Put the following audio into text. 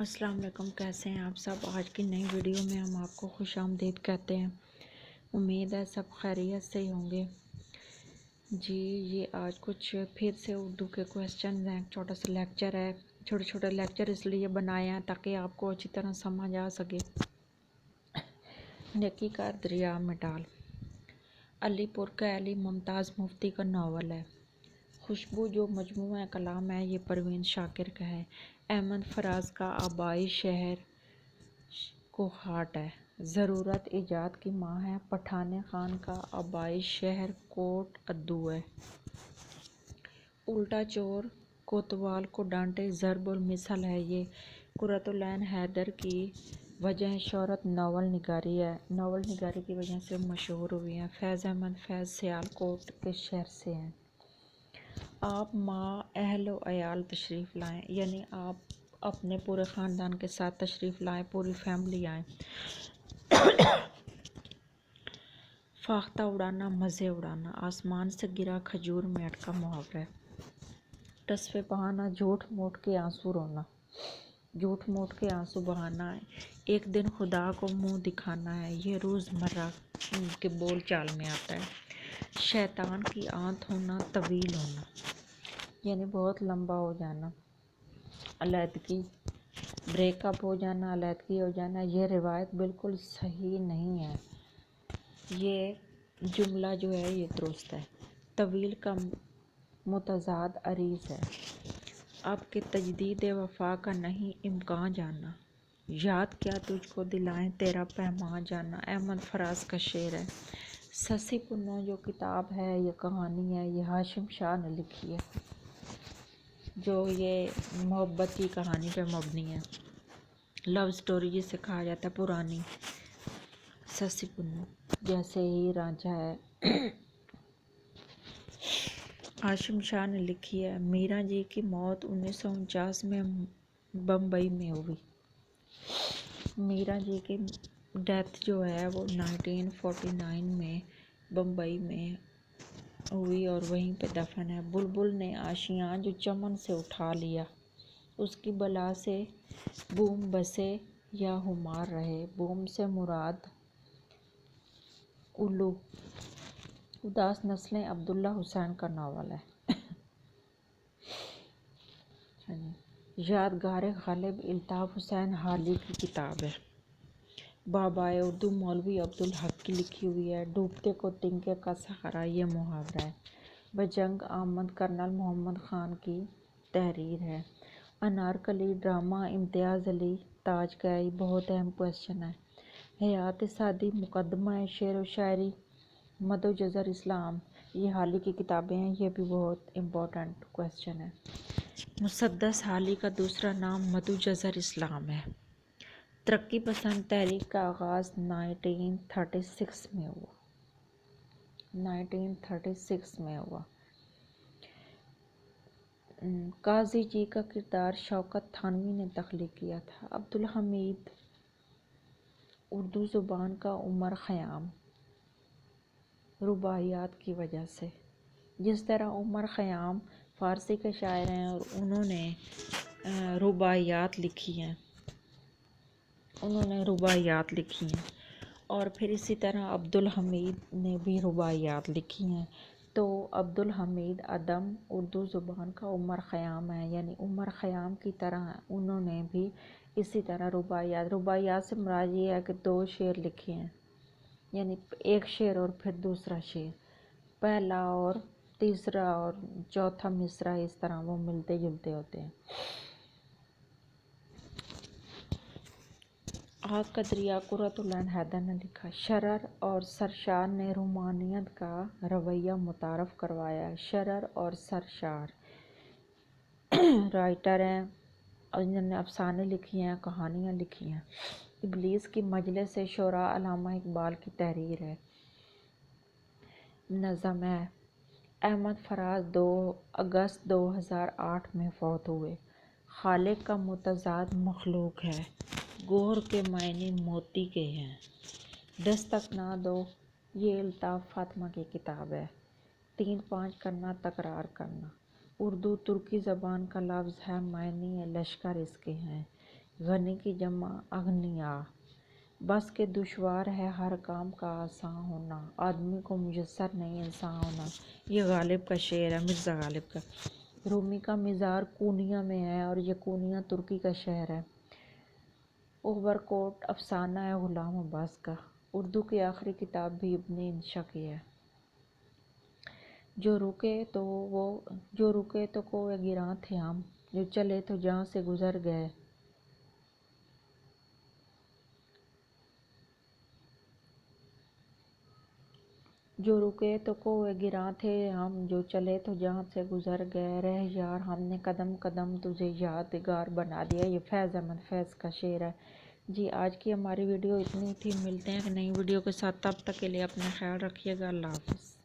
السلام علیکم، کیسے ہیں آپ سب؟ آج کی نئی ویڈیو میں ہم آپ کو خوش آمدید کہتے ہیں۔ امید ہے سب خیریت سے ہی ہوں گے۔ جی یہ آج کچھ پھر سے اردو کے کویسچن ہیں، چھوٹا سا لیکچر ہے۔ چھوٹے چھوٹے لیکچر اس لیے بنائے ہیں تاکہ آپ کو اچھی طرح سمجھ آ سکے۔ نیکی کا دریا میں ڈال علی پور کا علی ممتاز مفتی کا ناول ہے۔ خوشبو جو مجموعہ کلام ہے یہ پروین شاکر کا ہے۔ احمد فراز کا آبائی شہر کوہاٹ ہے۔ ضرورت ایجاد کی ماں ہے۔ پٹھان خان کا آبائی شہر کوٹ ادو ہے۔ الٹا چور کوتوال کو ڈانٹے ضرب المثل ہے۔ یہ قرۃ العین حیدر کی وجہ شہرت ناول نگاری ہے۔ ناول نگاری کی وجہ سے مشہور ہوئی ہیں۔ فیض احمد فیض سیالکوٹ کے شہر سے ہیں۔ آپ ماں اہل و عیال تشریف لائیں، یعنی آپ اپنے پورے خاندان کے ساتھ تشریف لائیں، پوری فیملی آئیں۔ فاختہ اڑانا مزے اڑانا آسمان سے گرا کھجور میں اٹکا محاورہ ہے۔ تصفے بہانا جھوٹ موٹ کے آنسو رونا، جھوٹ موٹ کے آنسو بہانا ہے۔ ایک دن خدا کو منہ دکھانا ہے، یہ روزمرہ کے بول چال میں آتا ہے۔ شیطان کی آنت ہونا طویل ہونا، یعنی بہت لمبا ہو جانا۔ علیحدگی بریک اپ ہو جانا، علیحدگی ہو جانا، یہ روایت بالکل صحیح نہیں ہے۔ یہ جملہ جو ہے یہ درست ہے۔ طویل کا متضاد عریض ہے۔ اب کہ تجدید وفا کا نہیں امکان جانا، یاد کیا تجھ کو دلائیں تیرا پیمان جانا، احمد فراز کا شعر ہے۔ سسی پنو جو کتاب ہے یہ کہانی ہے، یہ ہاشم شاہ نے لکھی ہے، جو یہ محبت کی کہانی پہ مبنی ہے۔ لو سٹوری جسے کہا جاتا ہے پرانی، سسی پنو جیسے ہی رانجھا ہے، ہاشم شاہ نے لکھی ہے۔ میرا جی کی موت 1949 میں بمبئی میں ہوئی۔ میرا جی کی ڈیتھ جو ہے وہ 1949 میں بمبئی میں ہوئی اور وہیں پہ دفن ہے۔ بلبل نے آشیاں جو چمن سے اٹھا لیا، اس کی بلا سے بوم بسے یا ہمار رہے۔ بوم سے مراد الو۔ اداس نسلیں عبداللہ حسین کا ناول ہے۔ یادگار غالب الطاف حسین حالی کی کتاب ہے۔ بابائے اردو مولوی عبدالحق کی لکھی ہوئی ہے۔ ڈوبتے کو تنکے کا سہارا یہ محاورہ ہے۔ بجنگ آمد کرنل محمد خان کی تحریر ہے۔ انارکلی ڈرامہ امتیاز علی تاج کا ہے۔ یہ بہت اہم کویسچن ہے۔ حیات سعدی مقدمہ شعر و شاعری مد و جزر اسلام، یہ حالی کی کتابیں ہیں، یہ بھی بہت امپورٹنٹ کویسچن ہے۔ مسدس حالی کا دوسرا نام مد و جزر اسلام ہے۔ ترقی پسند تحریک کا آغاز 1936 میں ہوا۔ 1936 میں ہوا۔ قاضی جی کا کردار شوکت تھانوی نے تخلیق کیا تھا۔ عبدالحمید اردو زبان کا عمر خیام، رباعیات کی وجہ سے۔ جس طرح عمر خیام فارسی کے شاعر ہیں اور انہوں نے رباعیات لکھی ہیں، اور پھر اسی طرح عبدالحمید نے بھی رباعیات لکھی ہیں، تو عبدالحمید ادم اردو زبان کا عمر خیام ہے، یعنی عمر خیام کی طرح انہوں نے بھی اسی طرح رباعیات سے مراد یہ ہے کہ دو شعر لکھے ہیں، یعنی ایک شعر اور پھر دوسرا شعر، پہلا اور تیسرا اور چوتھا مصرع، اس طرح وہ ملتے جلتے ہوتے ہیں۔ آگ کا دریا قرۃ العین حیدر نے لکھا۔ شرر اور سرشار نے رومانیت کا رویہ متعارف کروایا ہے۔ شرر اور سرشار رائٹر ہیں، جنہوں نے افسانے لکھی ہیں، کہانیاں لکھی ہیں۔ ابلیس کی مجلس شوراء علامہ اقبال کی تحریر ہے، نظم ہے۔ احمد فراز 2 اگست 2008 میں فوت ہوئے۔ خالق کا متضاد مخلوق ہے، گوہر کے معنی موتی کے ہیں۔ دستک نہ دو، یہ الطاف فاطمہ کی کتاب ہے۔ 3-5 کرنا، تکرار کرنا۔ اردو ترکی زبان کا لفظ ہے، معنی لشکر اس کے ہیں۔ غنی کی جمع اغنیا، بس کے دشوار ہے ہر کام کا آسان ہونا، آدمی کو میسر نہیں انسان ہونا۔ یہ غالب کا شعر ہے، مرزا غالب کا۔ رومی کا مزار کونیا میں ہے اور یہ کونیا ترکی کا شہر ہے۔ اوبر کوٹ افسانہ ہے غلام عباس کا۔ اردو کی آخری کتاب بھی ابن انشا کی ہے۔ جو رکے تو کوہ گراں تھے ہم، جو چلے تو جہاں سے گزر گئے۔ جو رکے تو کوہ گراں تھے ہم، جو چلے تو جہاں سے گزر گئے۔ رہ یار ہم نے قدم قدم تجھے یادگار بنا دیا۔ یہ فیض احمد فیض کا شعر ہے۔ جی آج کی ہماری ویڈیو اتنی تھی، ملتے ہیں ایک نئی ویڈیو کے ساتھ، تب تک کے لیے اپنا خیال رکھیے گا، اللہ حافظ۔